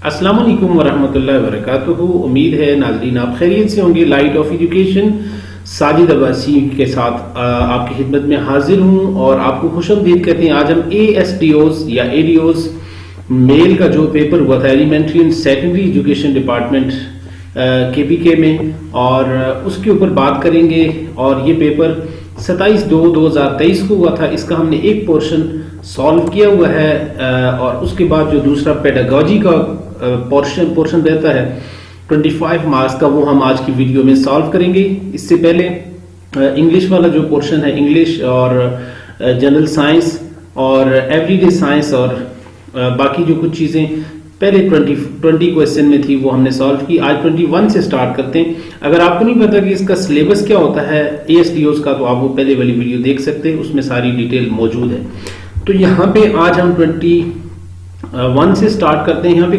अस्सलाम वालेकुम वरहमतुल्लाहि वबरकातुहू। उम्मीद है नाजरीन आप खैरियत से होंगे। Light of education Sajid Abbasi के साथ आपकी खिदमत में हाजिर हूँ और आपको खुशआमदीद कहते हैं। आज हम ASDOs या ADOs मेल का जो पेपर हुआ था elementary and secondary education department KPK में, और उसके ऊपर बात करेंगे। और ये पेपर 27/2/2023 को हुआ था। इसका हमने एक पोर्शन सॉल्व किया हुआ है और उसके बाद जो दूसरा पेडागोजी का पोर्शन रहता है 25 मार्क्स का, वो हम आज की वीडियो में सॉल्व करेंगे। इससे पहले इंग्लिश वाला जो पोर्शन है, इंग्लिश और जनरल साइंस और एवरीडे साइंस और बाकी जो कुछ चीज़ें पहले 20 क्वेश्चन में थी वो हमने सॉल्व की। आज 21 से स्टार्ट करते हैं। अगर आपको नहीं पता कि इसका सिलेबस क्या होता है ASDOs का, तो आप वो पहले वाली वीडियो देख सकते हैं, उसमें सारी डिटेल मौजूद है। तो यहाँ पे आज हम 21 से स्टार्ट करते हैं। यहाँ पे